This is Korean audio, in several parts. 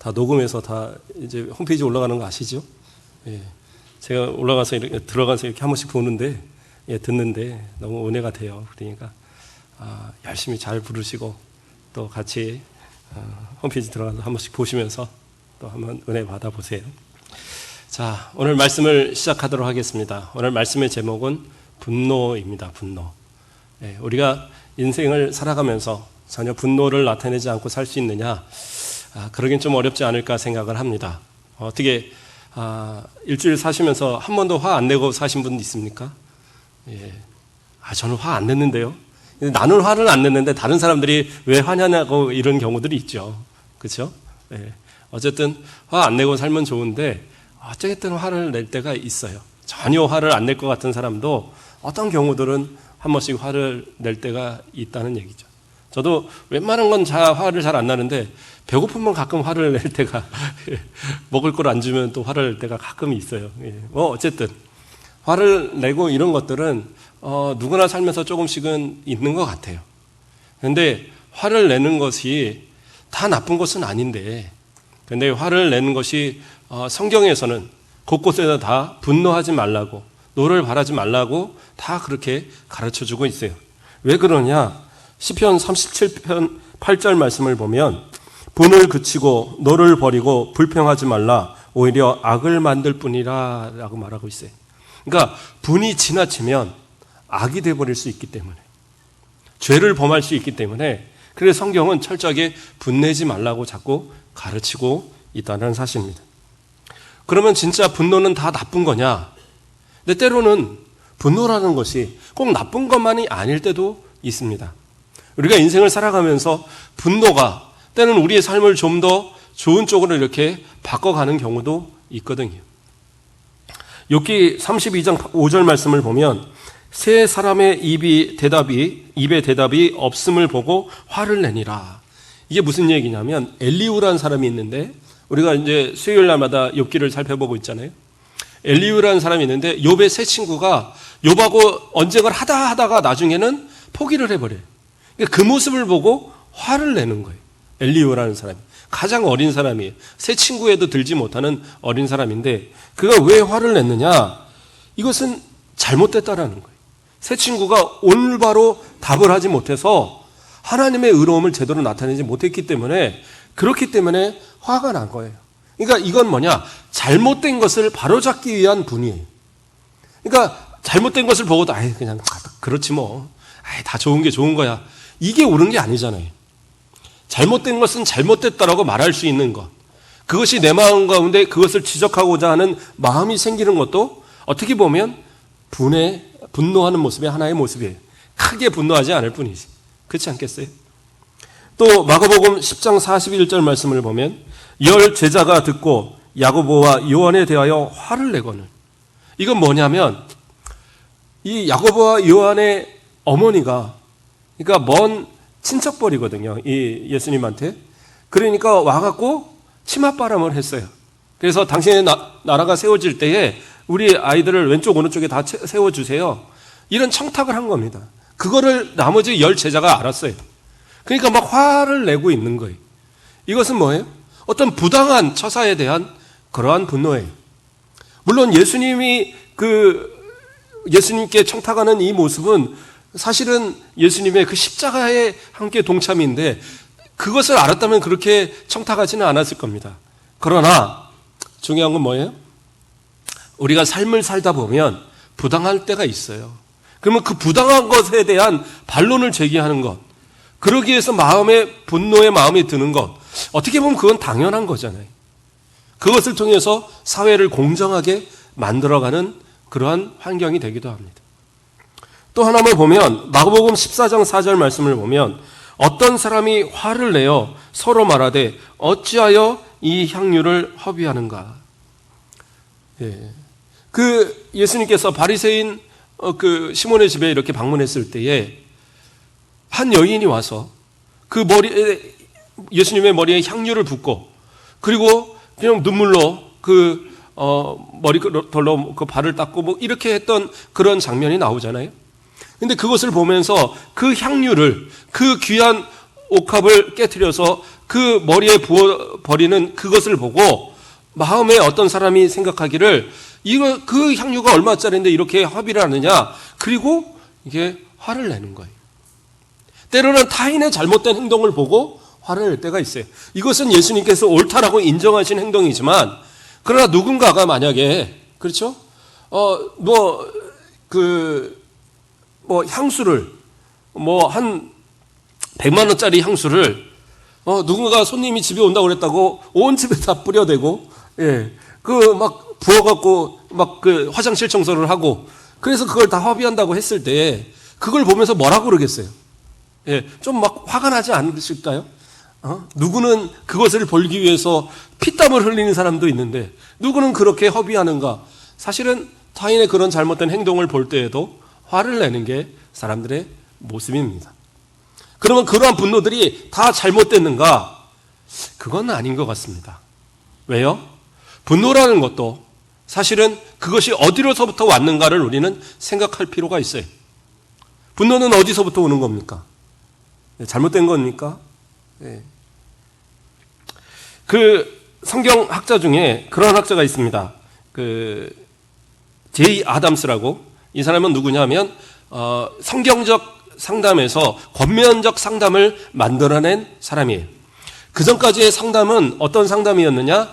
다 녹음해서 다 이제 홈페이지에 올라가는 거 아시죠? 예. 제가 올라가서 이렇게 들어가서 이렇게 한 번씩 보는데, 예, 듣는데 너무 은혜가 돼요. 그러니까 열심히 잘 부르시고 또 같이 홈페이지 들어가서 한 번씩 보시면서 또 한번 은혜 받아보세요. 자, 오늘 말씀을 시작하도록 하겠습니다. 오늘 말씀의 제목은 분노입니다. 분노. 예, 우리가 인생을 살아가면서 전혀 분노를 나타내지 않고 살 수 있느냐? 그러긴 좀 어렵지 않을까 생각을 합니다. 어떻게 일주일 사시면서 한 번도 화 안 내고 사신 분 있습니까? 예. 저는 화 안 냈는데요. 나는 화를 안 냈는데 다른 사람들이 왜 화냐고 이런 경우들이 있죠. 그렇죠? 예. 어쨌든 화 안 내고 살면 좋은데 어쨌든 화를 낼 때가 있어요. 전혀 화를 안 낼 것 같은 사람도 어떤 경우들은 한 번씩 화를 낼 때가 있다는 얘기죠. 저도 웬만한 건 화를 잘 안 나는데 배고프면 가끔 화를 낼 때가 먹을 걸 안 주면 또 화를 낼 때가 가끔 있어요. 어쨌든 화를 내고 이런 것들은 누구나 살면서 조금씩은 있는 것 같아요. 그런데 화를 내는 것이 다 나쁜 것은 아닌데, 근데 화를 내는 것이 성경에서는 곳곳에서 다 분노하지 말라고, 노를 바라지 말라고 다 그렇게 가르쳐주고 있어요. 왜 그러냐? 시편 37편 8절 말씀을 보면 분을 그치고 노를 버리고 불평하지 말라, 오히려 악을 만들 뿐이라 라고 말하고 있어요. 그러니까 분이 지나치면 악이 되어버릴 수 있기 때문에, 죄를 범할 수 있기 때문에, 그래서 성경은 철저하게 분내지 말라고 자꾸 가르치고 있다는 사실입니다. 그러면 진짜 분노는 다 나쁜 거냐? 근데 때로는 분노라는 것이 꼭 나쁜 것만이 아닐 때도 있습니다. 우리가 인생을 살아가면서 분노가 때는 우리의 삶을 좀 더 좋은 쪽으로 이렇게 바꿔가는 경우도 있거든요. 욥기 32장 5절 말씀을 보면 세 사람의 입에 대답이 없음을 보고 화를 내니라. 이게 무슨 얘기냐면 엘리후라는 사람이 있는데, 우리가 이제 수요일 날마다 욥기를 살펴보고 있잖아요. 엘리후라는 사람이 있는데 욥의 세 친구가 욥하고 언쟁을 하다가 나중에는 포기를 해버려요. 그 모습을 보고 화를 내는 거예요. 엘리후라는 사람이 가장 어린 사람이에요. 세 친구에도 들지 못하는 어린 사람인데, 그가 왜 화를 냈느냐? 이것은 잘못됐다라는 거예요. 세 친구가 올바로 답을 하지 못해서 하나님의 의로움을 제대로 나타내지 못했기 때문에, 그렇기 때문에 화가 난 거예요. 그러니까 이건 뭐냐? 잘못된 것을 바로잡기 위한 분이에요. 그러니까 잘못된 것을 보고도 그냥 그렇지 뭐, 다 좋은 게 좋은 거야, 이게 옳은 게 아니잖아요. 잘못된 것은 잘못됐다라고 말할 수 있는 것, 그것이 내 마음 가운데 그것을 지적하고자 하는 마음이 생기는 것도 어떻게 보면 분노하는 모습의 하나의 모습이에요. 크게 분노하지 않을 뿐이지. 그렇지 않겠어요? 또 마가복음 10장 41절 말씀을 보면 10 제자가 듣고 야고보와 요한에 대하여 화를 내거늘. 이건 뭐냐면 이 야고보와 요한의 어머니가, 그러니까 먼 친척벌이거든요, 이 예수님한테. 그러니까 와갖고 치맛바람을 했어요. 그래서 당신의 나라가 세워질 때에 우리 아이들을 왼쪽 오른쪽에 다 세워주세요, 이런 청탁을 한 겁니다. 그거를 나머지 10 제자가 알았어요. 그러니까 막 화를 내고 있는 거예요. 이것은 뭐예요? 어떤 부당한 처사에 대한 그러한 분노예요. 물론 예수님께 청탁하는 이 모습은 사실은 예수님의 그 십자가에 함께 동참인데, 그것을 알았다면 그렇게 청탁하지는 않았을 겁니다. 그러나 중요한 건 뭐예요? 우리가 삶을 살다 보면 부당할 때가 있어요. 그러면 그 부당한 것에 대한 반론을 제기하는 것, 그러기 위해서 분노의 마음이 드는 것, 어떻게 보면 그건 당연한 거잖아요. 그것을 통해서 사회를 공정하게 만들어가는 그러한 환경이 되기도 합니다. 또 하나만 보면 마가복음 14장 4절 말씀을 보면 어떤 사람이 화를 내어 서로 말하되 어찌하여 이 향유를 허비하는가. 예수님께서 바리새인 시몬의 집에 이렇게 방문했을 때에 한 여인이 와서 그 예수님의 머리에 향유를 붓고, 그리고 그냥 눈물로 머리털로 그 발을 닦고 뭐 이렇게 했던 그런 장면이 나오잖아요. 근데 그것을 보면서 그 향유를, 그 귀한 옥합을 깨트려서 그 머리에 부어버리는 그것을 보고 마음에 어떤 사람이 생각하기를 그 향유가 얼마짜리인데 이렇게 합의를 하느냐. 그리고 이게 화를 내는 거예요. 때로는 타인의 잘못된 행동을 보고 화를 낼 때가 있어요. 이것은 예수님께서 옳다라고 인정하신 행동이지만 그러나 누군가가 만약에 그렇죠? 향수를 한 100만 원짜리 향수를 누군가 손님이 집에 온다고 그랬다고 온 집에 다 뿌려대고 막 부어갖고 그 화장실 청소를 하고 그래서 그걸 다 합의한다고 했을 때 그걸 보면서 뭐라고 그러겠어요? 좀 막 화가 나지 않으실까요? 누구는 그것을 벌기 위해서 피땀을 흘리는 사람도 있는데 누구는 그렇게 협의하는가? 사실은 타인의 그런 잘못된 행동을 볼 때에도 화를 내는 게 사람들의 모습입니다. 그러면 그러한 분노들이 다 잘못됐는가? 그건 아닌 것 같습니다. 왜요? 분노라는 것도 사실은 그것이 어디로서부터 왔는가를 우리는 생각할 필요가 있어요. 분노는 어디서부터 오는 겁니까? 잘못된 겁니까? 그 성경학자 중에 그런 학자가 있습니다. 제이 아담스라고. 이 사람은 누구냐면 성경적 상담에서 권면적 상담을 만들어낸 사람이에요. 그 전까지의 상담은 어떤 상담이었느냐?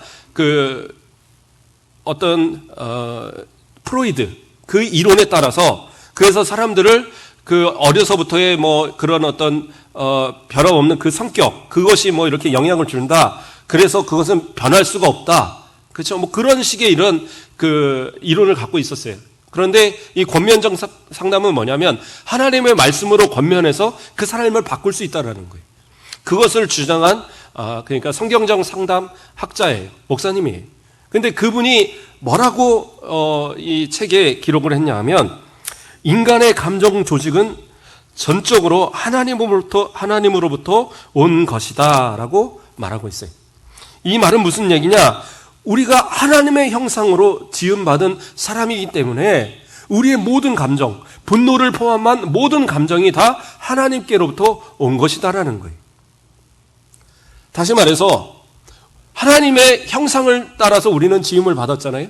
프로이드 그 이론에 따라서 그래서 사람들을 어려서부터의 그런 어떤 변함없는 그 성격 그것이 이렇게 영향을 준다. 그래서 그것은 변할 수가 없다. 그렇죠? 그런 식의 이런 이론을 갖고 있었어요. 그런데 이 권면적 상담은 뭐냐면 하나님의 말씀으로 권면해서 그 사람을 바꿀 수 있다라는 거예요. 그것을 주장한 그러니까 성경적 상담 학자예요. 목사님이에요. 근데 그분이 뭐라고 이 책에 기록을 했냐 하면 인간의 감정 조직은 전적으로 하나님으로부터 온 것이다라고 말하고 있어요. 이 말은 무슨 얘기냐? 우리가 하나님의 형상으로 지음받은 사람이기 때문에 우리의 모든 감정, 분노를 포함한 모든 감정이 다 하나님께로부터 온 것이다라는 거예요. 다시 말해서 하나님의 형상을 따라서 우리는 지음을 받았잖아요.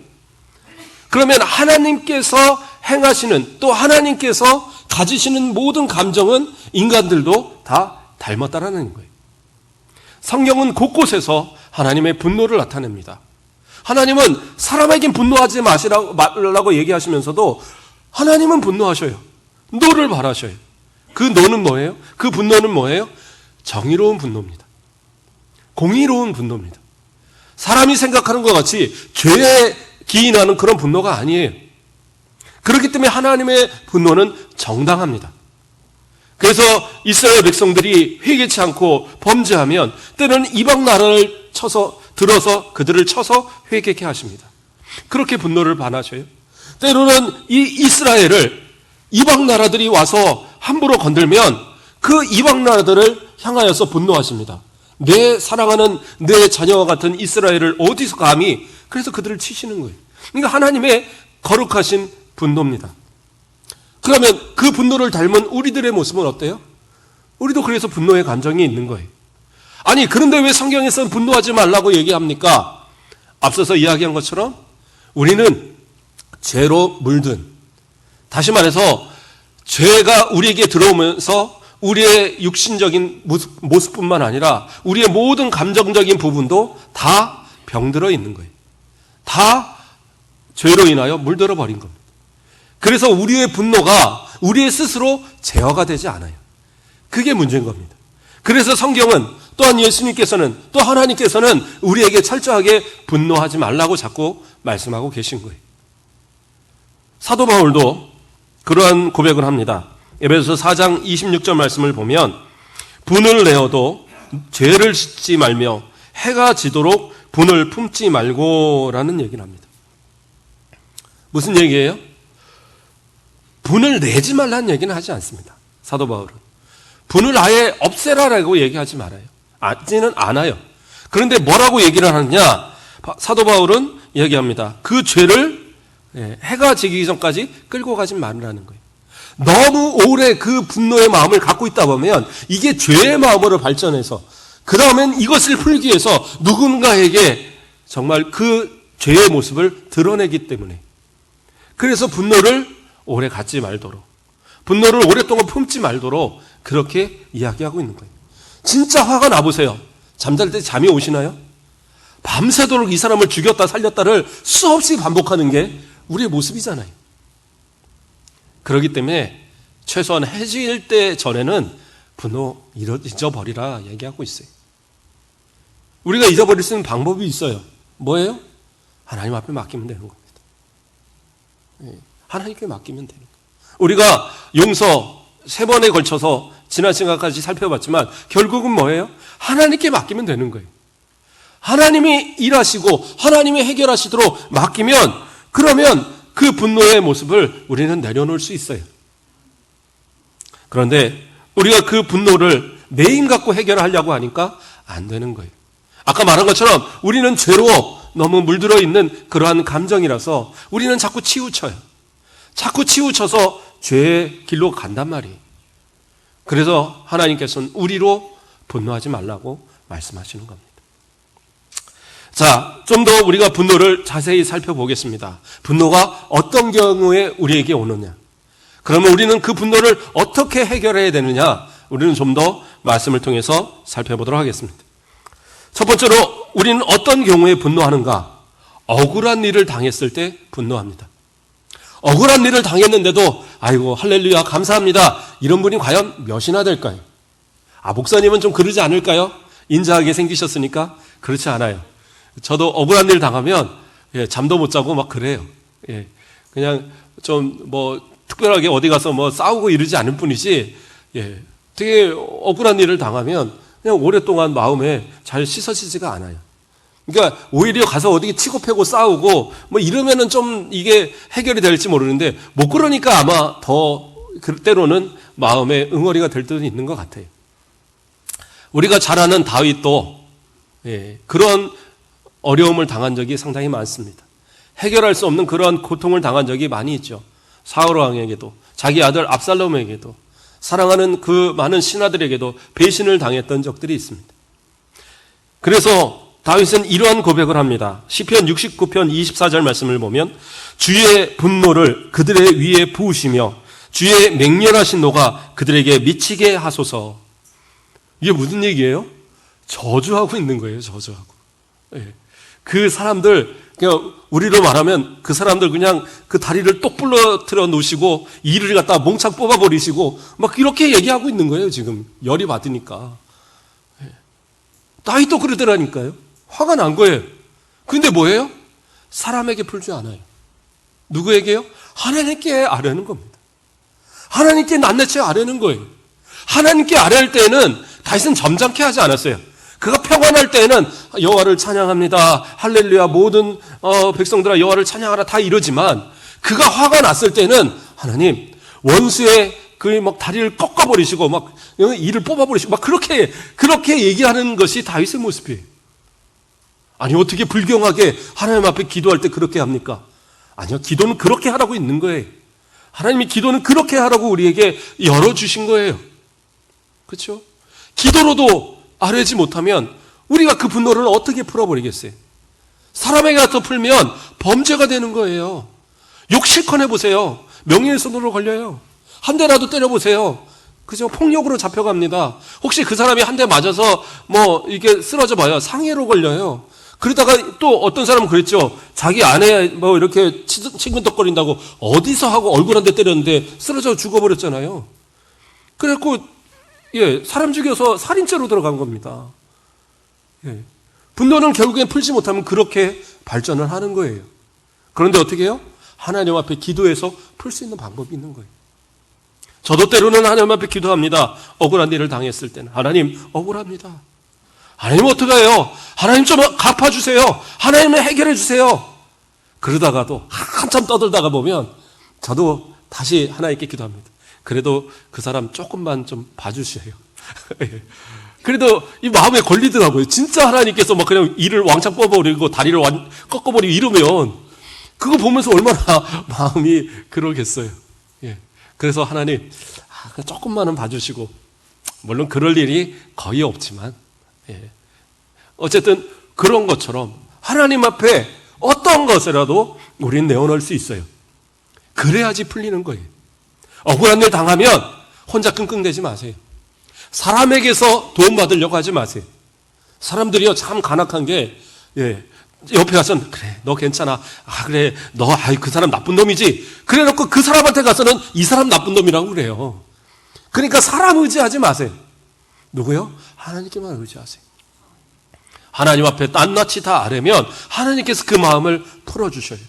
그러면 하나님께서 행하시는 또 하나님께서 가지시는 모든 감정은 인간들도 다 닮았다라는 거예요. 성경은 곳곳에서 하나님의 분노를 나타냅니다. 하나님은 사람에겐 분노하지 말라고 얘기하시면서도 하나님은 분노하셔요. 노를 바라셔요. 그 노는 뭐예요? 그 분노는 뭐예요? 정의로운 분노입니다. 공의로운 분노입니다. 사람이 생각하는 것 같이 죄에 기인하는 그런 분노가 아니에요. 그렇기 때문에 하나님의 분노는 정당합니다. 그래서 이스라엘 백성들이 회개치 않고 범죄하면 때로는 이방 나라를 들어서 그들을 쳐서 회개케 하십니다. 그렇게 분노를 반하셔요. 때로는 이 이스라엘을 이방 나라들이 와서 함부로 건들면 그 이방 나라들을 향하여서 분노하십니다. 내 사랑하는 내 자녀와 같은 이스라엘을 어디서 감히, 그래서 그들을 치시는 거예요. 그러니까 하나님의 거룩하신 분노입니다. 그러면 그 분노를 닮은 우리들의 모습은 어때요? 우리도 그래서 분노의 감정이 있는 거예요. 아니, 그런데 왜 성경에서는 분노하지 말라고 얘기합니까? 앞서서 이야기한 것처럼 우리는 죄로 물든, 다시 말해서 죄가 우리에게 들어오면서 우리의 육신적인 모습뿐만 아니라 우리의 모든 감정적인 부분도 다 병들어 있는 거예요. 다 죄로 인하여 물들어 버린 겁니다. 그래서 우리의 분노가 우리의 스스로 제어가 되지 않아요. 그게 문제인 겁니다. 그래서 성경은 또한 예수님께서는 또 하나님께서는 우리에게 철저하게 분노하지 말라고 자꾸 말씀하고 계신 거예요. 사도 바울도 그러한 고백을 합니다. 에베소서 4장 26절 말씀을 보면 분을 내어도 죄를 짓지 말며 해가 지도록 분을 품지 말고라는 얘기를 합니다. 무슨 얘기예요? 분을 내지 말라는 얘기는 하지 않습니다. 사도 바울은 분을 아예 없애라라고 얘기하지 말아요. 하지는 않아요. 그런데 뭐라고 얘기를 하느냐? 사도 바울은 얘기합니다. 그 죄를 해가 지기 전까지 끌고 가지 말라는 거예요. 너무 오래 그 분노의 마음을 갖고 있다 보면 이게 죄의 마음으로 발전해서 그 다음엔 이것을 풀기 위해서 누군가에게 정말 그 죄의 모습을 드러내기 때문에, 그래서 분노를 오래 갖지 말도록, 분노를 오랫동안 품지 말도록 그렇게 이야기하고 있는 거예요. 진짜 화가 나보세요. 잠잘 때 잠이 오시나요? 밤새도록 이 사람을 죽였다 살렸다를 수없이 반복하는 게 우리의 모습이잖아요. 그렇기 때문에 최소한 해질 때 전에는 분노 잊어버리라 얘기하고 있어요. 우리가 잊어버릴 수 있는 방법이 있어요. 뭐예요? 하나님 앞에 맡기면 되는 겁니다. 하나님께 맡기면 되는 거예요. 우리가 용서 3번에 걸쳐서 지난 시간까지 살펴봤지만 결국은 뭐예요? 하나님께 맡기면 되는 거예요. 하나님이 일하시고 하나님이 해결하시도록 맡기면, 그러면 그 분노의 모습을 우리는 내려놓을 수 있어요. 그런데 우리가 그 분노를 내 힘 갖고 해결하려고 하니까 안 되는 거예요. 아까 말한 것처럼 우리는 죄로 너무 물들어 있는 그러한 감정이라서 우리는 자꾸 치우쳐요. 자꾸 치우쳐서 죄의 길로 간단 말이에요. 그래서 하나님께서는 우리로 분노하지 말라고 말씀하시는 겁니다. 자, 좀 더 우리가 분노를 자세히 살펴보겠습니다. 분노가 어떤 경우에 우리에게 오느냐? 그러면 우리는 그 분노를 어떻게 해결해야 되느냐? 우리는 좀 더 말씀을 통해서 살펴보도록 하겠습니다. 첫 번째로 우리는 어떤 경우에 분노하는가? 억울한 일을 당했을 때 분노합니다. 억울한 일을 당했는데도 아이고 할렐루야 감사합니다, 이런 분이 과연 몇이나 될까요? 목사님은 좀 그러지 않을까요? 인자하게 생기셨으니까. 그렇지 않아요. 저도 억울한 일 당하면 잠도 못 자고 막 그래요. 그냥 좀 뭐 특별하게 어디 가서 뭐 싸우고 이러지 않을 뿐이지, 되게 억울한 일을 당하면 그냥 오랫동안 마음에 잘 씻어지지가 않아요. 그러니까 오히려 가서 어디 치고 패고 싸우고 뭐 이러면은 좀 이게 해결이 될지 모르는데, 못 그러니까 아마 더 때로는 마음에 응어리가 될 때도 있는 것 같아요. 우리가 잘 아는 다윗도 그런 어려움을 당한 적이 상당히 많습니다. 해결할 수 없는 그런 고통을 당한 적이 많이 있죠. 사울 왕에게도, 자기 아들 압살롬에게도, 사랑하는 그 많은 신하들에게도 배신을 당했던 적들이 있습니다. 그래서 다윗은 이러한 고백을 합니다. 시편 69편 24절 말씀을 보면 주의 분노를 그들의 위에 부으시며 주의 맹렬하신 노가 그들에게 미치게 하소서. 이게 무슨 얘기예요? 저주하고 있는 거예요. 저주하고. 그 사람들, 그냥 우리로 말하면 그 사람들 그냥 그 다리를 똑 불러뜨려 놓으시고 이를 갖다 몽창 뽑아버리시고 막 이렇게 얘기하고 있는 거예요. 지금 열이 받으니까. 다윗도 그러더라니까요. 화가 난 거예요. 근데 뭐예요? 사람에게 풀지 않아요. 누구에게요? 하나님께 아뢰는 겁니다. 하나님께 낱낱이 아뢰는 거예요. 하나님께 아뢰할 때는 다윗은 점잖게 하지 않았어요. 그가 평안할 때는 여호와를 찬양합니다, 할렐루야, 모든 백성들아 여호와를 찬양하라, 다 이러지만 그가 화가 났을 때는 하나님, 원수의 그 막 다리를 꺾어버리시고 막 이를 뽑아버리시고 막 그렇게 얘기하는 것이 다윗의 모습이에요. 아니 어떻게 불경하게 하나님 앞에 기도할 때 그렇게 합니까? 아니요, 기도는 그렇게 하라고 있는 거예요. 하나님이 기도는 그렇게 하라고 우리에게 열어주신 거예요. 그렇죠? 기도로도 아뢰지 못하면 우리가 그 분노를 어떻게 풀어버리겠어요? 사람에게 갖다 풀면 범죄가 되는 거예요. 욕 실컷 해보세요. 명예훼손으로 걸려요. 한 대라도 때려보세요. 그죠? 폭력으로 잡혀갑니다. 혹시 그 사람이 한 대 맞아서 뭐 이게 쓰러져 봐요. 상해로 걸려요. 그러다가 또 어떤 사람은 그랬죠. 자기 아내 뭐 이렇게 친근덕거린다고 어디서 하고 얼굴 한 대 때렸는데 쓰러져 죽어버렸잖아요. 그래갖고 사람 죽여서 살인죄로 들어간 겁니다. 분노는 결국엔 풀지 못하면 그렇게 발전을 하는 거예요. 그런데 어떻게 해요? 하나님 앞에 기도해서 풀 수 있는 방법이 있는 거예요. 저도 때로는 하나님 앞에 기도합니다. 억울한 일을 당했을 때는 하나님 억울합니다. 하나님 어떡해요? 하나님 좀 갚아주세요. 하나님을 해결해 주세요. 그러다가도 한참 떠들다가 보면 저도 다시 하나님께 기도합니다. 그래도 그 사람 조금만 좀 봐주세요. 그래도 이 마음에 걸리더라고요. 진짜 하나님께서 막 그냥 이를 왕창 뽑아버리고 다리를 꺾어버리고 이러면 그거 보면서 얼마나 마음이 그러겠어요. 그래서 하나님 조금만은 봐주시고, 물론 그럴 일이 거의 없지만 예. 어쨌든 그런 것처럼 하나님 앞에 어떤 것이라도 우리는 내어놓을 수 있어요. 그래야지 풀리는 거예요. 억울한 일 당하면 혼자 끙끙대지 마세요. 사람에게서 도움받으려고 하지 마세요. 사람들이요 참 간악한 게 옆에 가서는 그래 너 괜찮아, 그래 너 그 사람 나쁜 놈이지, 그래 놓고 그 사람한테 가서는 이 사람 나쁜 놈이라고 그래요. 그러니까 사람 의지하지 마세요. 누구요? 하나님께만 의지하세요. 하나님 앞에 낱낱이 다 아뢰면 하나님께서 그 마음을 풀어주셔요.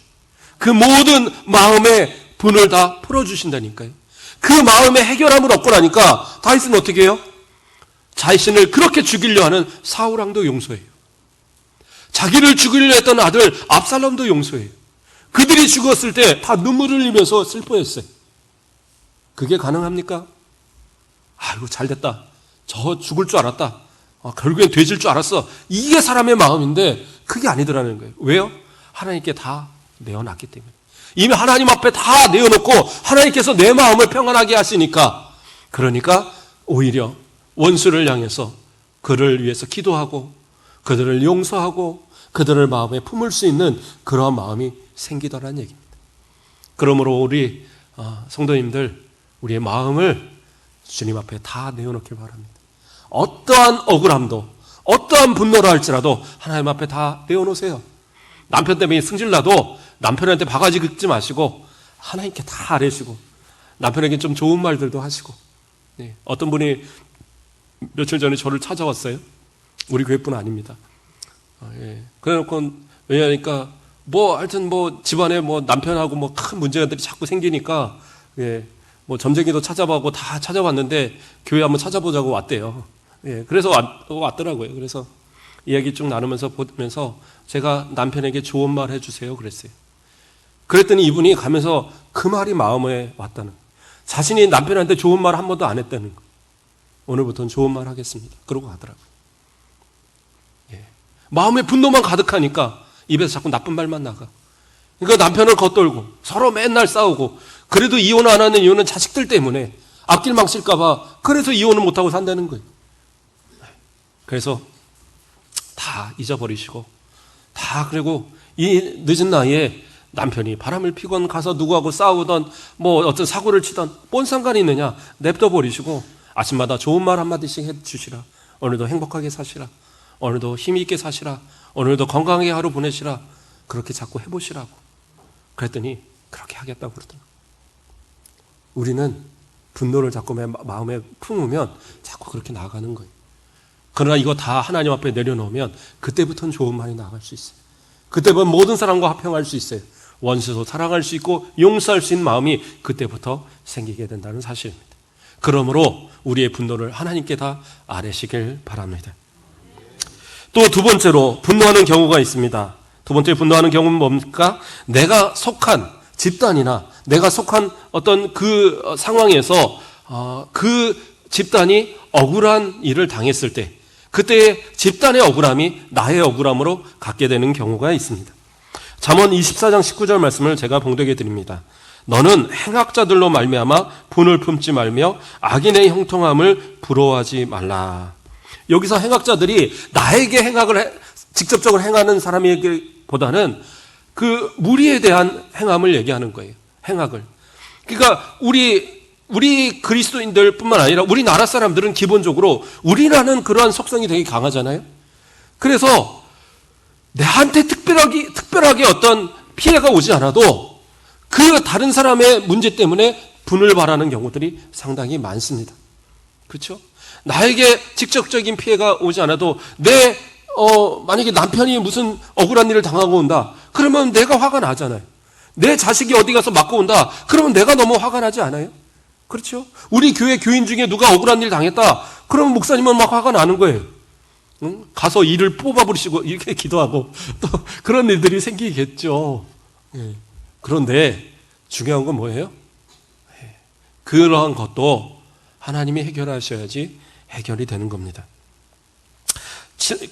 그 모든 마음의 분을 다 풀어주신다니까요. 그 마음의 해결함을 얻고 나니까 다윗은 어떻게 해요? 자신을 그렇게 죽이려 하는 사울왕도 용서해요. 자기를 죽이려 했던 아들 압살롬도 용서해요. 그들이 죽었을 때 다 눈물을 흘리면서 슬퍼했어요. 그게 가능합니까? 아이고 잘됐다, 저 죽을 줄 알았다, 결국엔 돼질 줄 알았어, 이게 사람의 마음인데 그게 아니더라는 거예요. 왜요? 하나님께 다 내어놨기 때문에. 이미 하나님 앞에 다 내어놓고 하나님께서 내 마음을 평안하게 하시니까, 그러니까 오히려 원수를 향해서 그를 위해서 기도하고 그들을 용서하고 그들을 마음에 품을 수 있는 그러한 마음이 생기더라는 얘기입니다. 그러므로 우리 성도님들, 우리의 마음을 주님 앞에 다 내어놓길 바랍니다. 어떠한 억울함도 어떠한 분노라 할지라도 하나님 앞에 다 내어놓으세요. 남편 때문에 승질나도 남편한테 바가지 긁지 마시고 하나님께 다 아뢰시고 남편에게 좀 좋은 말들도 하시고. 어떤 분이 며칠 전에 저를 찾아왔어요. 우리 교회뿐 아닙니다. 그래놓고 왜냐니까 하여튼 집안에 남편하고 큰 문제들이 자꾸 생기니까 뭐 점쟁이도 찾아보고 다 찾아봤는데 교회 한번 찾아보자고 왔대요. 그래서 왔더라고요. 그래서 이야기 쭉 나누면서 보면서 제가 남편에게 좋은 말 해주세요 그랬어요. 그랬더니 이분이 가면서 그 말이 마음에 왔다는 거예요. 자신이 남편한테 좋은 말 한 번도 안 했다는 거예요. 오늘부터는 좋은 말 하겠습니다. 그러고 가더라고요. 마음에 분노만 가득하니까 입에서 자꾸 나쁜 말만 나가. 그러니까 남편을 겉돌고 서로 맨날 싸우고, 그래도 이혼 안 하는 이유는 자식들 때문에 앞길 망칠까봐, 그래서 이혼을 못하고 산다는 거예요. 그래서 다 잊어버리시고, 그리고 이 늦은 나이에 남편이 바람을 피건 가서 누구하고 싸우던 어떤 사고를 치던 뭔 상관이 있느냐, 냅둬 버리시고 아침마다 좋은 말 한마디씩 해주시라. 오늘도 행복하게 사시라. 오늘도 힘 있게 사시라. 오늘도 건강하게 하루 보내시라. 그렇게 자꾸 해보시라고. 그랬더니 그렇게 하겠다고 그러더라고요. 우리는 분노를 자꾸 마음에 품으면 자꾸 그렇게 나아가는 거예요. 그러나 이거 다 하나님 앞에 내려놓으면 그때부터는 좋은 말이 나아갈 수 있어요. 그때부터 모든 사람과 화평할 수 있어요. 원수도 사랑할 수 있고 용서할 수 있는 마음이 그때부터 생기게 된다는 사실입니다. 그러므로 우리의 분노를 하나님께 다 아뢰시길 바랍니다. 또 두 번째로 분노하는 경우가 있습니다. 두 번째 분노하는 경우는 뭡니까? 내가 속한 집단이나 내가 속한 어떤 그 상황에서 그 집단이 억울한 일을 당했을 때, 그때 집단의 억울함이 나의 억울함으로 갖게 되는 경우가 있습니다. 잠언 24장 19절 말씀을 제가 봉독해 드립니다. 너는 행악자들로 말미암아 분을 품지 말며 악인의 형통함을 부러워하지 말라. 여기서 행악자들이 나에게 행악을 직접적으로 행하는 사람에게보다는 그 무리에 대한 행함을 얘기하는 거예요. 행악을. 그러니까 우리 그리스도인들 뿐만 아니라 우리나라 사람들은 기본적으로 우리라는 그러한 속성이 되게 강하잖아요. 그래서 내한테 특별하게 어떤 피해가 오지 않아도 그 다른 사람의 문제 때문에 분을 발하는 경우들이 상당히 많습니다. 그렇죠? 나에게 직접적인 피해가 오지 않아도 만약에 남편이 무슨 억울한 일을 당하고 온다, 그러면 내가 화가 나잖아요. 내 자식이 어디 가서 맞고 온다, 그러면 내가 너무 화가 나지 않아요? 그렇죠? 우리 교회 교인 중에 누가 억울한 일 당했다, 그러면 목사님은 막 화가 나는 거예요. 응? 가서 이를 뽑아버리시고 이렇게 기도하고 또 그런 일들이 생기겠죠. 그런데 중요한 건 뭐예요? 그러한 것도 하나님이 해결하셔야지 해결이 되는 겁니다.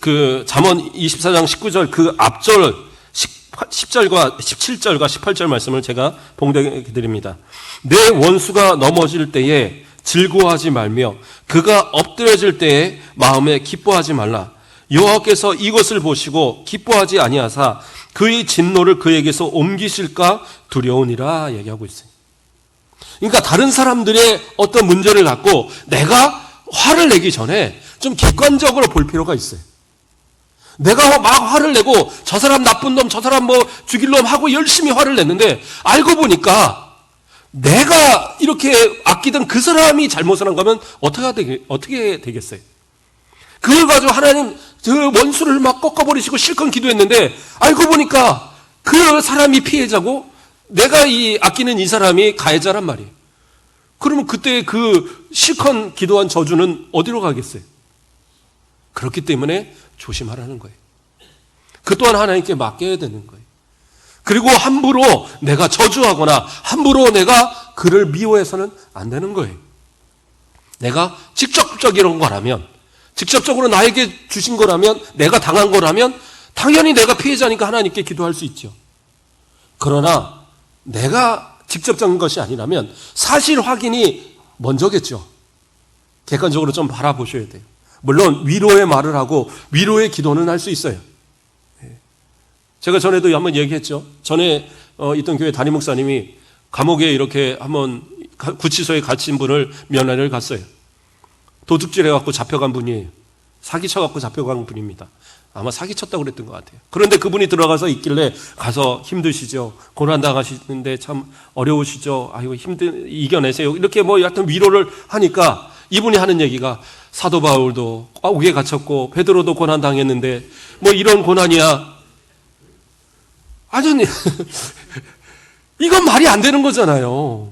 그 잠언 24장 19절 그 앞절 10절과 17절과 18절 말씀을 제가 봉독해 드립니다. 내 원수가 넘어질 때에 즐거워하지 말며 그가 엎드려질 때에 마음에 기뻐하지 말라. 여호와께서 이것을 보시고 기뻐하지 아니하사 그의 진노를 그에게서 옮기실까 두려우니라 얘기하고 있어요. 그러니까 다른 사람들의 어떤 문제를 갖고 내가 화를 내기 전에 좀 객관적으로 볼 필요가 있어요. 내가 막 화를 내고 저 사람 나쁜 놈, 저 사람 뭐 죽일 놈 하고 열심히 화를 냈는데 알고 보니까 내가 이렇게 아끼던 그 사람이 잘못을 한 거면 어떻게 되겠어요? 그걸 가지고 하나님 그 원수를 막 꺾어버리시고 실컷 기도했는데 알고 보니까 그 사람이 피해자고 내가 아끼는 이 사람이 가해자란 말이에요. 그러면 그때 그 실컷 기도한 저주는 어디로 가겠어요? 그렇기 때문에 조심하라는 거예요. 그 또한 하나님께 맡겨야 되는 거예요. 그리고 함부로 내가 저주하거나 함부로 내가 그를 미워해서는 안 되는 거예요. 내가 직접적인 거라면, 직접적으로 나에게 주신 거라면, 내가 당한 거라면 당연히 내가 피해자니까 하나님께 기도할 수 있죠. 그러나 내가 직접적인 것이 아니라면 사실 확인이 먼저겠죠. 객관적으로 좀 바라보셔야 돼요. 물론 위로의 말을 하고 위로의 기도는 할 수 있어요. 제가 전에도 한번 얘기했죠. 전에 있던 교회 담임 목사님이 감옥에 이렇게 한번 구치소에 갇힌 분을 면회를 갔어요. 도둑질 해갖고 잡혀간 분이에요. 사기쳐갖고 잡혀간 분입니다. 아마 사기쳤다고 그랬던 것 같아요. 그런데 그분이 들어가서 있길래 가서 힘드시죠. 고난당하시는데 참 어려우시죠. 아이고 이겨내세요. 이렇게 뭐 약간 위로를 하니까 이분이 하는 얘기가 사도 바울도 옥에 갇혔고 베드로도 고난당했는데 뭐 이런 고난이야. 아니 이건 말이 안 되는 거잖아요.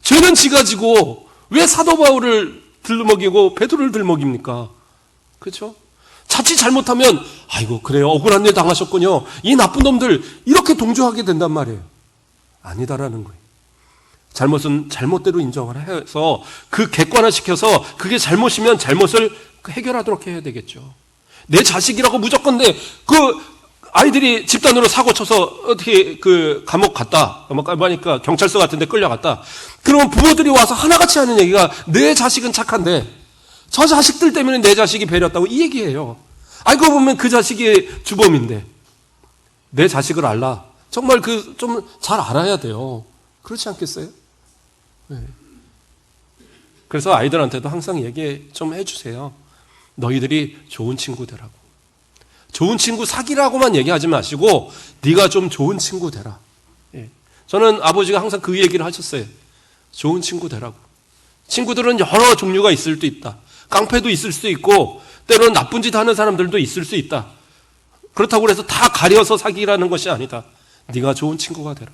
죄는 지가 지고 왜 사도 바울을 들먹이고 베드로를 들먹입니까? 그렇죠? 자칫 잘못하면 아이고 그래요 억울한 일 당하셨군요. 이 나쁜 놈들 이렇게 동조하게 된단 말이에요. 아니다라는 거예요. 잘못은 잘못대로 인정을 해서 그 객관화시켜서 그게 잘못이면 잘못을 해결하도록 해야 되겠죠. 내 자식이라고 무조건 그 아이들이 집단으로 사고 쳐서 어떻게 그 감옥 갔다 하니까 경찰서 같은 데 끌려갔다. 그러면 부모들이 와서 하나같이 하는 얘기가 내 자식은 착한데 저 자식들 때문에 내 자식이 배렸다고 이 얘기예요. 알고 보면 그 자식이 주범인데 내 자식을 알라. 정말 그 좀 잘 알아야 돼요. 그렇지 않겠어요? 네. 그래서 아이들한테도 항상 얘기 좀 해주세요. 너희들이 좋은 친구 되라고. 좋은 친구 사귀라고만 얘기하지 마시고 네가 좀 좋은 친구 되라. 예. 저는 아버지가 항상 그 얘기를 하셨어요. 좋은 친구 되라고. 친구들은 여러 종류가 있을 수도 있다. 깡패도 있을 수도 있고 때로는 나쁜 짓 하는 사람들도 있을 수 있다. 그렇다고 해서 다 가려서 사귀라는 것이 아니다. 네가 좋은 친구가 되라.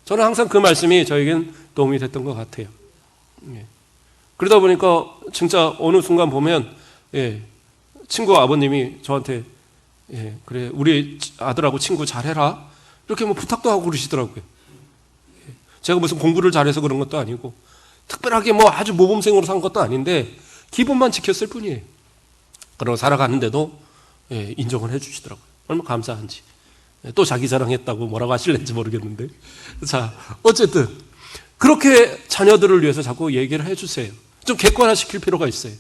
저는 항상 그 말씀이 저에겐 도움이 됐던 것 같아요. 예. 그러다 보니까 진짜 어느 순간 보면 친구 아버님이 저한테 그래 우리 아들하고 친구 잘해라 이렇게 뭐 부탁도 하고 그러시더라고요. 제가 무슨 공부를 잘해서 그런 것도 아니고 특별하게 뭐 아주 모범생으로 산 것도 아닌데 기본만 지켰을 뿐이에요. 그러고 살아가는데도 인정을 해주시더라고요. 얼마나 감사한지. 또 자기 자랑했다고 뭐라고 하실는지 모르겠는데. 자, 어쨌든 그렇게 자녀들을 위해서 자꾸 얘기를 해주세요. 좀 객관화시킬 필요가 있어요.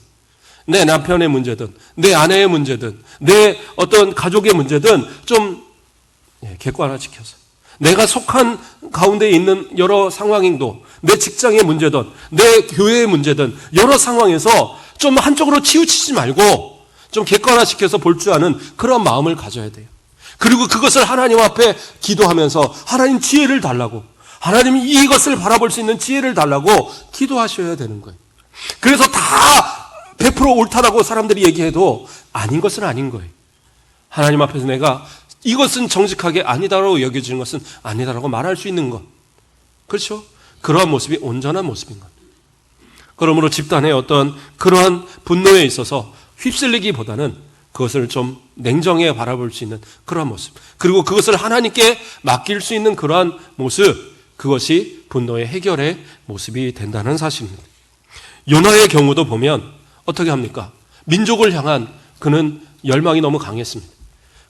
내 남편의 문제든 내 아내의 문제든 내 어떤 가족의 문제든 좀 객관화시켜서 내가 속한 가운데 있는 여러 상황도 내 직장의 문제든 내 교회의 문제든 여러 상황에서 좀 한쪽으로 치우치지 말고 좀 객관화시켜서 볼 줄 아는 그런 마음을 가져야 돼요. 그리고 그것을 하나님 앞에 기도하면서 하나님 지혜를 달라고 하나님이 이것을 바라볼 수 있는 지혜를 달라고 기도하셔야 되는 거예요. 그래서 다 100% 옳다라고 사람들이 얘기해도 아닌 것은 아닌 거예요. 하나님 앞에서 내가 이것은 정직하게 아니다라고 여겨지는 것은 아니다라고 말할 수 있는 것. 그렇죠? 그러한 모습이 온전한 모습인 것. 그러므로 집단의 어떤 그러한 분노에 있어서 휩쓸리기보다는 그것을 좀 냉정하게 바라볼 수 있는 그러한 모습. 그리고 그것을 하나님께 맡길 수 있는 그러한 모습. 그것이 분노의 해결의 모습이 된다는 사실입니다. 요나의 경우도 보면 어떻게 합니까? 민족을 향한 그는 열망이 너무 강했습니다.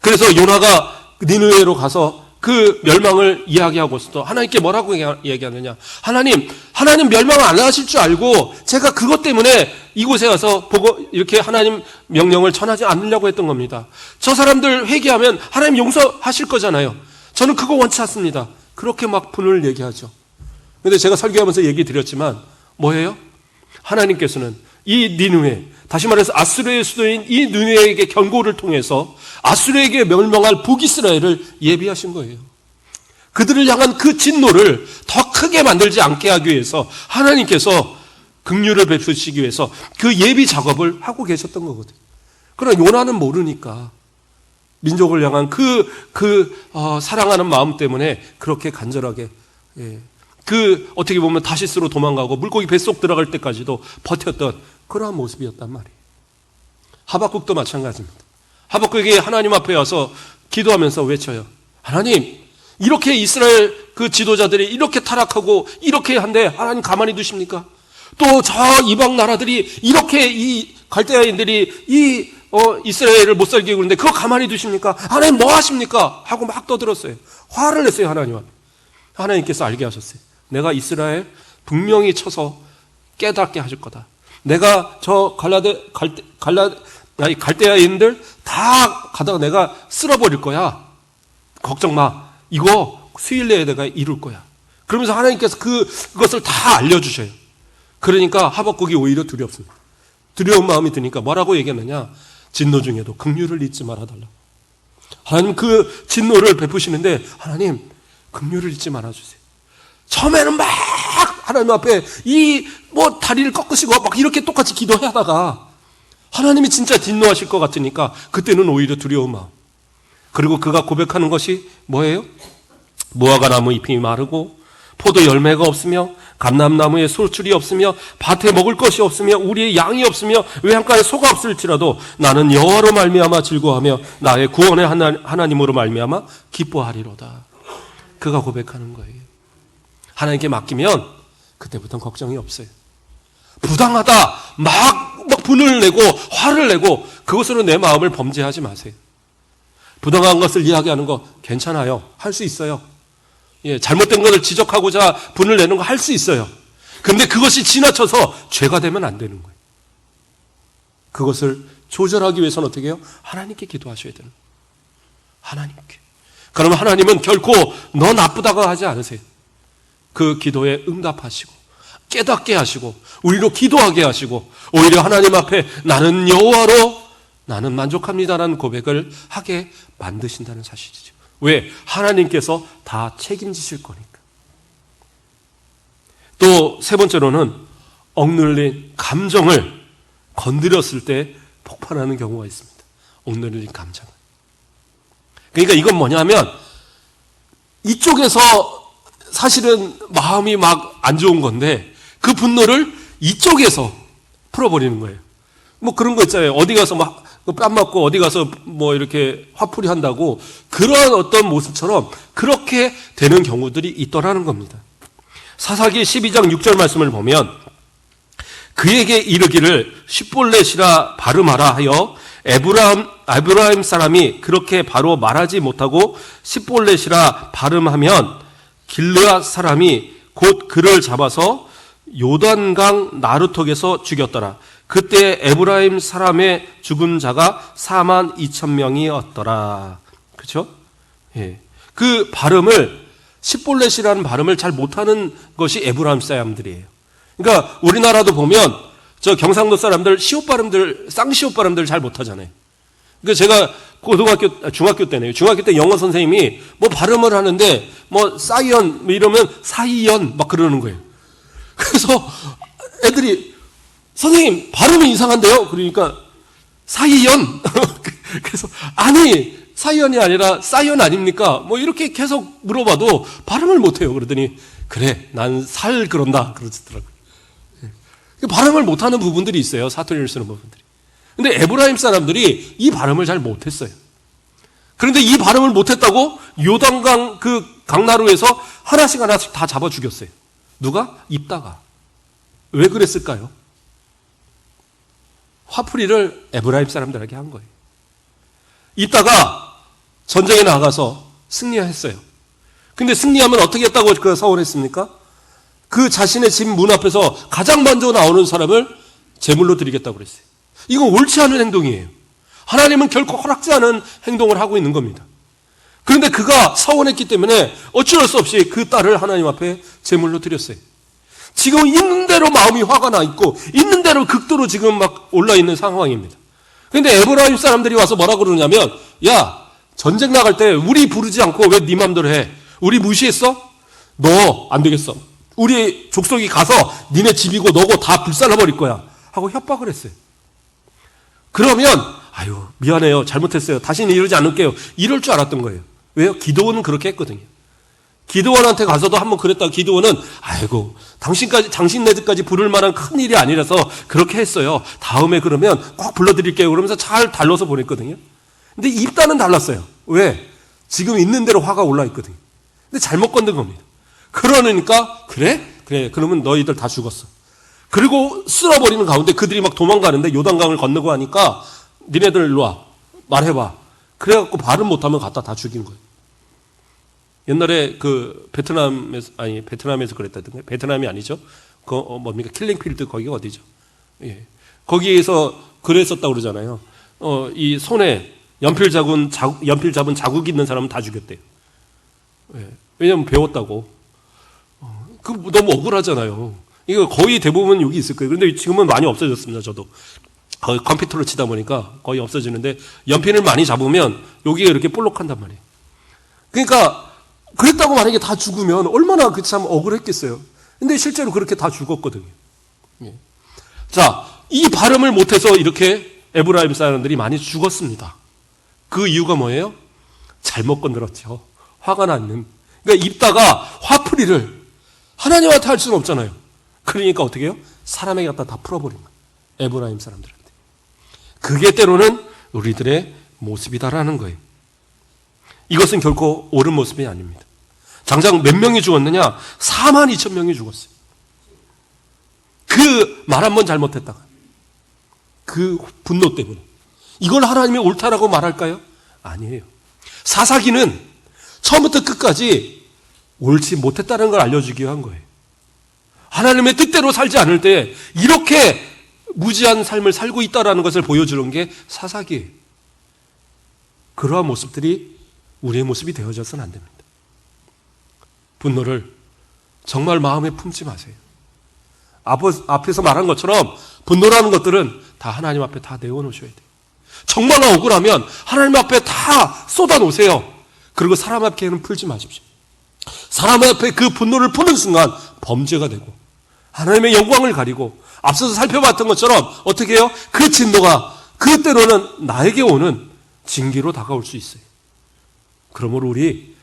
그래서 요나가 니느웨로 가서 그 멸망을 이야기하고서도 하나님께 뭐라고 얘기하느냐? 하나님 멸망을 안 하실 줄 알고 제가 그것 때문에 이곳에 와서 보고 이렇게 하나님 명령을 전하지 않으려고 했던 겁니다. 저 사람들 회개하면 하나님 용서하실 거잖아요. 저는 그거 원치 않습니다. 그렇게 막 분을 얘기하죠. 근데 제가 설교하면서 얘기 드렸지만 뭐예요? 하나님께서는 이 니느웨, 다시 말해서 아수르의 수도인 이 니느웨에게 경고를 통해서 아수르에게 멸망할 북이스라엘을 예비하신 거예요. 그들을 향한 그 진노를 더 크게 만들지 않게 하기 위해서 하나님께서 긍휼을 베푸시기 위해서 그 예비 작업을 하고 계셨던 거거든요. 그러나 요나는 모르니까 민족을 향한 사랑하는 마음 때문에 그렇게 간절하게, 어떻게 보면 다시스로 도망가고 물고기 뱃속 들어갈 때까지도 버텼던 그러한 모습이었단 말이에요. 하박국도 마찬가지입니다. 하박국에게 하나님 앞에 와서 기도하면서 외쳐요. 하나님, 이렇게 이스라엘 그 지도자들이 이렇게 타락하고 이렇게 한데 하나님 가만히 두십니까? 또 저 이방 나라들이 이렇게 이 갈대아인들이 이스라엘을 못 살게 하는데 그거 가만히 두십니까? 하나님 뭐 하십니까? 하고 막 떠들었어요. 화를 냈어요, 하나님 앞에. 하나님께서 알게 하셨어요. 내가 이스라엘 분명히 쳐서 깨닫게 하실 거다. 내가 저 갈대아인들 다 가다가 내가 쓸어버릴 거야. 걱정 마. 이거 수일 내에 내가 이룰 거야. 그러면서 하나님께서 그것을 다 알려주셔요. 그러니까 하박국이 오히려 두렵습니다. 두려운 마음이 드니까 뭐라고 얘기했느냐? 진노 중에도 긍휼을 잊지 말아달라. 하나님 그 진노를 베푸시는데 하나님 긍휼을 잊지 말아주세요. 처음에는 막 하나님 앞에 다리를 꺾으시고 막 이렇게 똑같이 기도하다가 하나님이 진짜 진노하실 것 같으니까 그때는 오히려 두려운 마음. 그리고 그가 고백하는 것이 뭐예요? 무화과 나무 잎이 마르고 포도 열매가 없으며 감람나무에 솔줄이 없으며 밭에 먹을 것이 없으며 우리의 양이 없으며 외양간에 소가 없을지라도 나는 여호와로 말미암아 즐거워하며 나의 구원의 하나님으로 말미암아 기뻐하리로다. 그가 고백하는 거예요. 하나님께 맡기면 그때부터는 걱정이 없어요. 부당하다 막 분을 내고 화를 내고 그것으로 내 마음을 범죄하지 마세요. 부당한 것을 이야기하는 거 괜찮아요. 할 수 있어요. 잘못된 것을 지적하고자 분을 내는 거 할 수 있어요. 근데 그것이 지나쳐서 죄가 되면 안 되는 거예요. 그것을 조절하기 위해서는 어떻게 해요? 하나님께 기도하셔야 되는 거예요. 하나님께. 그러면 하나님은 결코 너 나쁘다고 하지 않으세요. 그 기도에 응답하시고 깨닫게 하시고 우리로 기도하게 하시고 오히려 하나님 앞에 나는 여호와로 나는 만족합니다라는 고백을 하게 만드신다는 사실이죠. 왜? 하나님께서 다 책임지실 거니까. 또 세 번째로는 억눌린 감정을 건드렸을 때 폭발하는 경우가 있습니다. 억눌린 감정. 그러니까 이건 뭐냐면 이쪽에서 사실은 마음이 막 안 좋은 건데 그 분노를 이쪽에서 풀어버리는 거예요. 뭐 그런 거 있잖아요. 어디 가서 막 뺨 맞고 어디 가서 뭐 이렇게 화풀이 한다고 그러한 어떤 모습처럼 그렇게 되는 경우들이 있더라는 겁니다. 사사기 12장 6절 말씀을 보면 그에게 이르기를 십볼렛이라 발음하라 하여 에브라임 사람이 그렇게 바로 말하지 못하고 십볼렛이라 발음하면 길르앗 사람이 곧 그를 잡아서 요단강 나루턱에서 죽였더라. 그때 에브라임 사람의 죽은 자가 42,000명이었더라. 그렇죠? 예. 그 발음을 십볼렛이라는 발음을 잘 못하는 것이 에브라임 사람들이에요. 그러니까 우리나라도 보면 저 경상도 사람들 시옷 발음들 쌍시옷 발음들 잘 못하잖아요. 그러니까 제가 중학교 때네요. 중학교 때 영어 선생님이 뭐 발음을 하는데 뭐 사이언 이러면 사이언 막 그러는 거예요. 그래서 애들이 선생님 발음이 이상한데요? 그러니까 사이언 그래서 아니 사이언이 아니라 사이언 아닙니까? 뭐 이렇게 계속 물어봐도 발음을 못해요. 그러더니 그래 난 살 그런다 그러시더라고요. 발음을 못하는 부분들이 있어요. 사투리를 쓰는 부분들이. 근데 에브라임 사람들이 이 발음을 잘 못했어요. 그런데 이 발음을 못했다고 요단강 그 강나루에서 하나씩 다 잡아 죽였어요. 누가? 입다가. 왜 그랬을까요? 화풀이를 에브라임 사람들에게 한 거예요. 입다가 전쟁에 나가서 승리했어요. 근데 승리하면 어떻게 했다고 그 서원했습니까? 그 자신의 집 문 앞에서 가장 먼저 나오는 사람을 제물로 드리겠다고 그랬어요. 이건 옳지 않은 행동이에요. 하나님은 결코 허락지 않은 행동을 하고 있는 겁니다. 그런데 그가 서원했기 때문에 어쩔 수 없이 그 딸을 하나님 앞에 제물로 드렸어요. 지금 있는 대로 마음이 화가 나 있고 있는 대로 극도로 지금 막 올라 있는 상황입니다. 그런데 에브라임 사람들이 와서 뭐라 그러냐면, 야, 전쟁 나갈 때 우리 부르지 않고 왜 네 맘대로 해? 우리 무시했어? 너 안 되겠어. 우리 족속이 가서 니네 집이고 너고 다 불살라버릴 거야 하고 협박을 했어요. 그러면 아유 미안해요, 잘못했어요, 다시는 이러지 않을게요, 이럴 줄 알았던 거예요. 왜요? 기드온은 그렇게 했거든요. 기드온한테 가서도 한번 그랬다가 기드온은 아이고 당신네들까지 부를 만한 큰 일이 아니라서 그렇게 했어요, 다음에 그러면 꼭 불러드릴게요 그러면서 잘 달러서 보냈거든요. 근데 입단은 달랐어요. 왜? 지금 있는 대로 화가 올라 있거든요. 근데 잘못 건든 겁니다. 그러니까 그래 그러면 너희들 다 죽었어. 그리고 쓸어버리는 가운데 그들이 막 도망가는데 요단강을 건너고 하니까 니네들 일로 와 말해봐. 그래갖고 발음 못하면 갖다 다 죽이는 거예요. 옛날에 그 베트남에서 그랬다던가. 베트남이 아니죠. 그 뭡니까? 킬링필드 거기가 어디죠? 예. 거기에서 그랬었다고 그러잖아요. 이 손에 연필 잡은 자국 있는 사람은 다 죽였대요. 예. 왜냐면 배웠다고. 너무 억울하잖아요. 이거 거의 대부분 여기 있을 거예요. 그런데 지금은 많이 없어졌습니다. 저도 컴퓨터로 치다 보니까 거의 없어지는데 연필을 많이 잡으면 여기가 이렇게 볼록한단 말이에요. 그러니까 그랬다고 만약에 다 죽으면 얼마나 그 참 억울했겠어요. 근데 실제로 그렇게 다 죽었거든요. 예. 자, 이 발음을 못해서 이렇게 에브라임 사람들이 많이 죽었습니다. 그 이유가 뭐예요? 잘못 건드렸죠. 화가 나는. 그러니까 입다가 화풀이를 하나님한테 할 수는 없잖아요. 그러니까 어떻게 해요? 사람에게 갖다 다 풀어버린 거예요. 에브라임 사람들한테. 그게 때로는 우리들의 모습이다라는 거예요. 이것은 결코 옳은 모습이 아닙니다. 장장 몇 명이 죽었느냐? 42,000명이 죽었어요. 그 말 한 번 잘못했다가 그 분노 때문에. 이걸 하나님이 옳다라고 말할까요? 아니에요. 사사기는 처음부터 끝까지 옳지 못했다는 걸 알려주기 위한 거예요. 하나님의 뜻대로 살지 않을 때 이렇게 무지한 삶을 살고 있다는 것을 보여주는 게 사사기예요. 그러한 모습들이 우리의 모습이 되어져서는 안 됩니다. 분노를 정말 마음에 품지 마세요. 앞에서 말한 것처럼 분노라는 것들은 다 하나님 앞에 다 내어놓으셔야 돼요. 정말 억울하면 하나님 앞에 다 쏟아놓으세요. 그리고 사람 앞에는 풀지 마십시오. 사람 앞에 그 분노를 푸는 순간 범죄가 되고 하나님의 영광을 가리고 앞서서 살펴봤던 것처럼 어떻게 해요? 그 진노가 그 때로는 나에게 오는 징계로 다가올 수 있어요. 그러므로 우리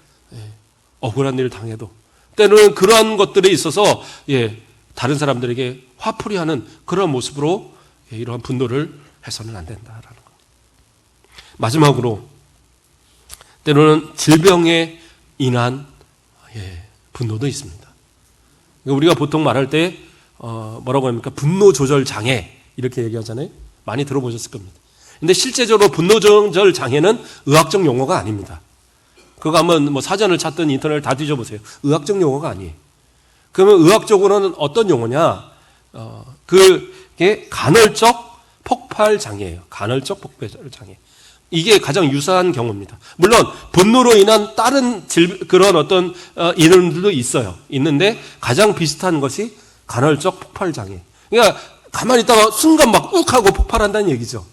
억울한 일을 당해도 때로는 그러한 것들에 있어서 다른 사람들에게 화풀이하는 그런 모습으로 이러한 분노를 해서는 안 된다라는 것. 마지막으로 때로는 질병에 인한 분노도 있습니다. 우리가 보통 말할 때 뭐라고 합니까? 분노 조절 장애 이렇게 얘기하잖아요. 많이 들어보셨을 겁니다. 근데 실제적으로 분노 조절 장애는 의학적 용어가 아닙니다. 그거 한번 뭐 사전을 찾든 인터넷을 다 뒤져보세요. 의학적 용어가 아니에요. 그러면 의학적으로는 어떤 용어냐? 그게 간헐적 폭발 장애예요. 간헐적 폭발 장애. 이게 가장 유사한 경우입니다. 물론 분노로 인한 다른 그런 어떤 이름들도 있어요. 있는데 가장 비슷한 것이 간헐적 폭발 장애. 그러니까 가만히 있다가 순간 막 욱 하고 폭발한다는 얘기죠.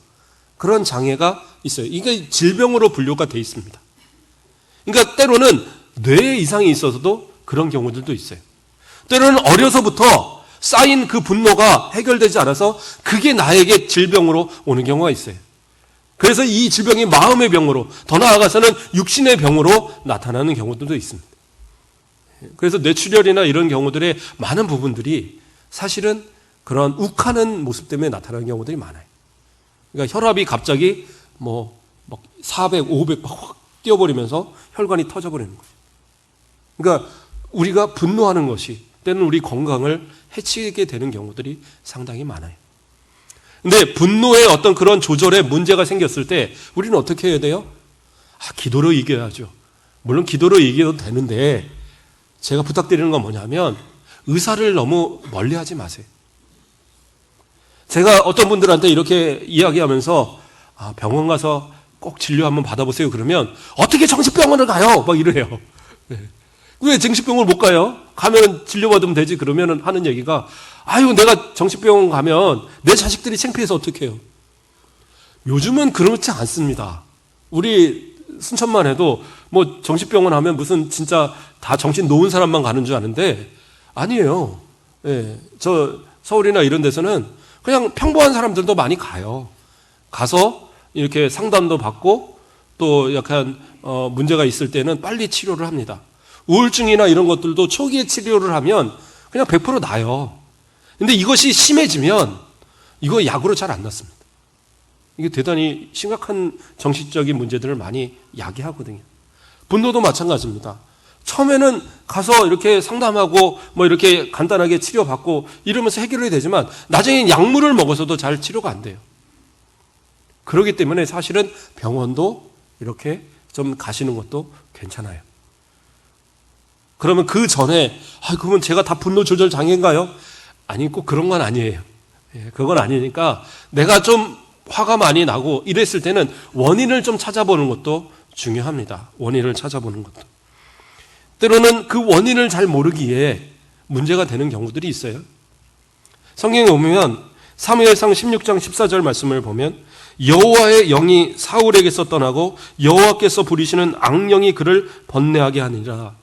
그런 장애가 있어요. 이게 질병으로 분류가 돼 있습니다. 그러니까 때로는 뇌 이상이 있어서도 그런 경우들도 있어요. 때로는 어려서부터 쌓인 그 분노가 해결되지 않아서 그게 나에게 질병으로 오는 경우가 있어요. 그래서 이 질병이 마음의 병으로, 더 나아가서는 육신의 병으로 나타나는 경우들도 있습니다. 그래서 뇌출혈이나 이런 경우들의 많은 부분들이 사실은 그런 욱하는 모습 때문에 나타나는 경우들이 많아요. 그러니까 혈압이 갑자기 막 400, 500 확 뛰어버리면서 혈관이 터져버리는 거예요. 그러니까 우리가 분노하는 것이 때로는 우리 건강을 해치게 되는 경우들이 상당히 많아요. 근데 분노의 어떤 그런 조절에 문제가 생겼을 때 우리는 어떻게 해야 돼요? 기도로 이겨야죠. 물론 기도로 얘기해도 되는데 제가 부탁드리는 건 뭐냐면 의사를 너무 멀리하지 마세요. 제가 어떤 분들한테 이렇게 이야기하면서 병원 가서 꼭 진료 한번 받아보세요. 그러면 어떻게 정신병원을 가요? 막 이래요. 네. 왜 정신병원을 못 가요? 가면 진료받으면 되지. 그러면 하는 얘기가 아유 내가 정신병원 가면 내 자식들이 창피해서 어떡해요. 요즘은 그렇지 않습니다. 우리 순천만 해도 뭐 정신병원 하면 무슨 진짜 다 정신 놓은 사람만 가는 줄 아는데 아니에요. 예, 저 서울이나 이런 데서는 그냥 평범한 사람들도 많이 가요. 가서 이렇게 상담도 받고 또 약간 문제가 있을 때는 빨리 치료를 합니다. 우울증이나 이런 것들도 초기에 치료를 하면 그냥 100% 나아요. 근데 이것이 심해지면 이거 약으로 잘 안 낫습니다. 이게 대단히 심각한 정신적인 문제들을 많이 야기하거든요. 분노도 마찬가지입니다. 처음에는 가서 이렇게 상담하고 뭐 이렇게 간단하게 치료받고 이러면서 해결이 되지만 나중에 약물을 먹어서도 잘 치료가 안 돼요. 그렇기 때문에 사실은 병원도 이렇게 좀 가시는 것도 괜찮아요. 그러면 그 전에 그러면 제가 다 분노 조절 장애인가요? 아니 꼭 그런 건 아니에요. 그건 아니니까 내가 좀 화가 많이 나고 이랬을 때는 원인을 좀 찾아보는 것도 중요합니다. 원인을 찾아보는 것도. 때로는 그 원인을 잘 모르기에 문제가 되는 경우들이 있어요. 성경에 보면 사무엘상 16장 14절 말씀을 보면 여호와의 영이 사울에게서 떠나고 여호와께서 부리시는 악령이 그를 번뇌하게 하니라.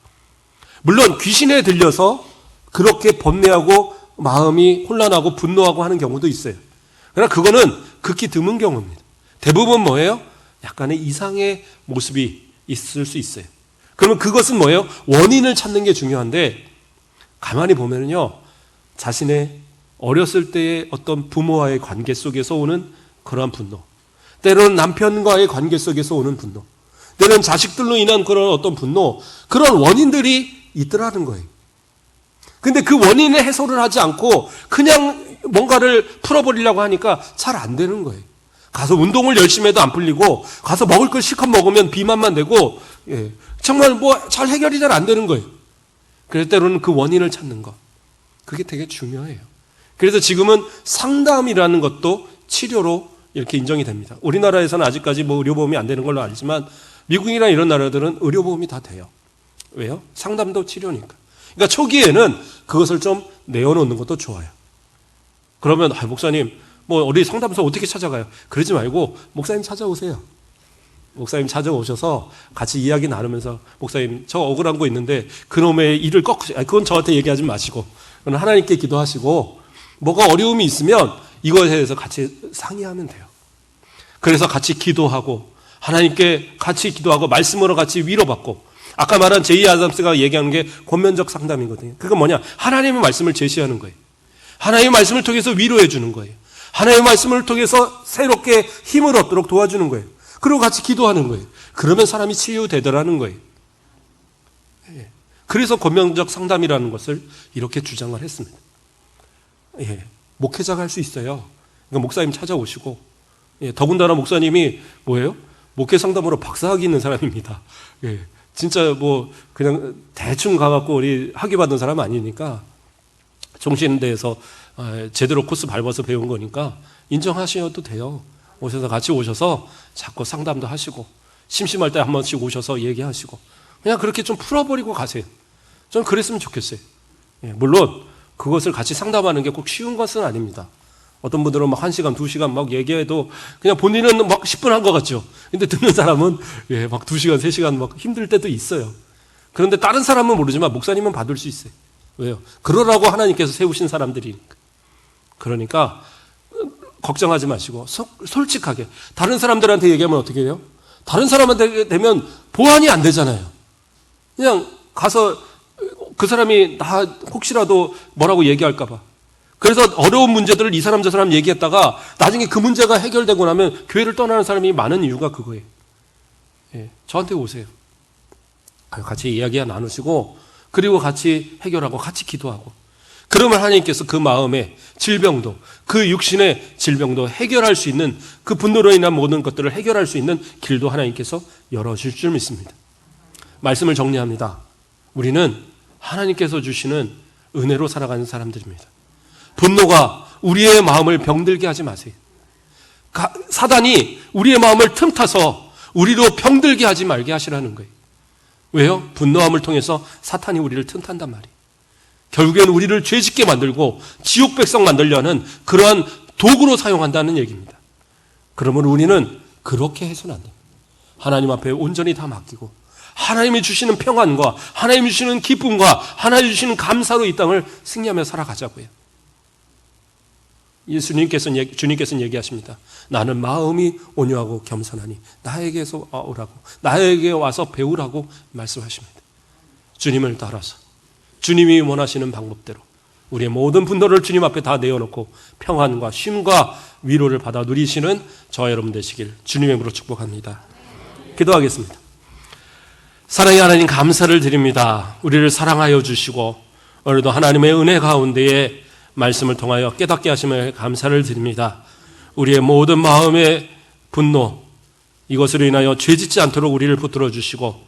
물론 귀신에 들려서 그렇게 번뇌하고 마음이 혼란하고 분노하고 하는 경우도 있어요. 그러나 그거는 극히 드문 경우입니다. 대부분 뭐예요? 약간의 이상의 모습이 있을 수 있어요. 그러면 그것은 뭐예요? 원인을 찾는 게 중요한데 가만히 보면요, 자신의 어렸을 때의 어떤 부모와의 관계 속에서 오는 그러한 분노, 때로는 남편과의 관계 속에서 오는 분노, 때로는 자식들로 인한 그런 어떤 분노, 그런 원인들이 있더라는 거예요. 근데 그 원인을 해소를 하지 않고 그냥 뭔가를 풀어버리려고 하니까 잘 안 되는 거예요. 가서 운동을 열심히 해도 안 풀리고 가서 먹을 걸 실컷 먹으면 비만만 되고 정말 뭐 잘 해결이 잘 안 되는 거예요. 그래서 때로는 그 원인을 찾는 것, 그게 되게 중요해요. 그래서 지금은 상담이라는 것도 치료로 이렇게 인정이 됩니다. 우리나라에서는 아직까지 뭐 의료보험이 안 되는 걸로 알지만 미국이나 이런 나라들은 의료보험이 다 돼요. 왜요? 상담도 치료니까. 그러니까 초기에는 그것을 좀 내어놓는 것도 좋아요. 그러면 목사님 뭐 우리 상담소 어떻게 찾아가요? 그러지 말고 목사님 찾아오세요. 목사님 찾아오셔서 같이 이야기 나누면서 목사님 저 억울한 거 있는데 그놈의 일을 그건 저한테 얘기하지 마시고 그건 하나님께 기도하시고 뭐가 어려움이 있으면 이거에 대해서 같이 상의하면 돼요. 그래서 같이 기도하고 하나님께 같이 기도하고 말씀으로 같이 위로받고 아까 말한 제이 아담스가 얘기하는 게 권면적 상담이거든요. 그건 뭐냐? 하나님의 말씀을 제시하는 거예요. 하나님의 말씀을 통해서 위로해 주는 거예요. 하나님의 말씀을 통해서 새롭게 힘을 얻도록 도와주는 거예요. 그리고 같이 기도하는 거예요. 그러면 사람이 치유되더라는 거예요. 그래서 권면적 상담이라는 것을 이렇게 주장을 했습니다. 목회자가 할 수 있어요. 그러니까 목사님 찾아오시고 더군다나 목사님이 뭐예요? 목회 상담으로 박사학위 있는 사람입니다. 진짜 뭐 그냥 대충 가갖고 우리 학위 받은 사람 아니니까 정신대에서 제대로 코스 밟아서 배운 거니까 인정하셔도 돼요. 오셔서 같이 오셔서 자꾸 상담도 하시고 심심할 때 한 번씩 오셔서 얘기하시고 그냥 그렇게 좀 풀어버리고 가세요. 저는 그랬으면 좋겠어요. 물론 그것을 같이 상담하는 게 꼭 쉬운 것은 아닙니다. 어떤 분들은 막 1시간, 2시간 막 얘기해도 그냥 본인은 막 10분 한 것 같죠. 근데 듣는 사람은 막 2시간, 3시간 막 힘들 때도 있어요. 그런데 다른 사람은 모르지만 목사님은 받을 수 있어요. 왜요? 그러라고 하나님께서 세우신 사람들이니까. 그러니까 걱정하지 마시고 솔직하게 다른 사람들한테 얘기하면 어떻게 해요? 다른 사람한테 되면 보완이 안 되잖아요. 그냥 가서 그 사람이 나 혹시라도 뭐라고 얘기할까 봐. 그래서 어려운 문제들을 이 사람 저 사람 얘기했다가 나중에 그 문제가 해결되고 나면 교회를 떠나는 사람이 많은 이유가 그거예요. 저한테 오세요. 같이 이야기 나누시고 그리고 같이 해결하고 같이 기도하고 그러면 하나님께서 그 마음의 질병도 그 육신의 질병도 해결할 수 있는 그 분노로 인한 모든 것들을 해결할 수 있는 길도 하나님께서 열어줄 줄 믿습니다. 말씀을 정리합니다. 우리는 하나님께서 주시는 은혜로 살아가는 사람들입니다. 분노가 우리의 마음을 병들게 하지 마세요. 사단이 우리의 마음을 틈타서 우리로 병들게 하지 말게 하시라는 거예요. 왜요? 분노함을 통해서 사탄이 우리를 틈탄단 말이에요. 결국에는 우리를 죄짓게 만들고 지옥 백성 만들려는 그러한 도구로 사용한다는 얘기입니다. 그러면 우리는 그렇게 해서는 안 됩니다. 하나님 앞에 온전히 다 맡기고 하나님이 주시는 평안과 하나님이 주시는 기쁨과 하나님이 주시는 감사로 이 땅을 승리하며 살아가자고요. 주님께서는 얘기하십니다. 나는 마음이 온유하고 겸손하니 나에게서 오라고, 나에게 와서 배우라고 말씀하십니다. 주님을 따라서 주님이 원하시는 방법대로 우리의 모든 분노를 주님 앞에 다 내어놓고 평안과 쉼과 위로를 받아 누리시는 저와 여러분 되시길 주님의 이름으로 축복합니다. 기도하겠습니다. 사랑의 하나님, 감사를 드립니다. 우리를 사랑하여 주시고 오늘도 하나님의 은혜 가운데에 말씀을 통하여 깨닫게 하심을 감사를 드립니다. 우리의 모든 마음의 분노, 이것으로 인하여 죄짓지 않도록 우리를 붙들어 주시고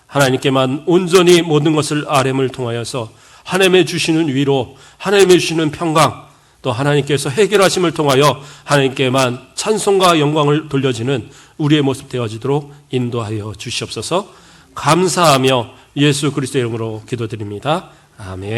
하나님께만 온전히 모든 것을 RM을 통하여서 하나님의 주시는 위로, 하나님의 주시는 평강, 또 하나님께서 해결하심을 통하여 하나님께만 찬송과 영광을 돌려지는 우리의 모습 되어지도록 인도하여 주시옵소서. 감사하며 예수 그리스도의 이름으로 기도드립니다. 아멘.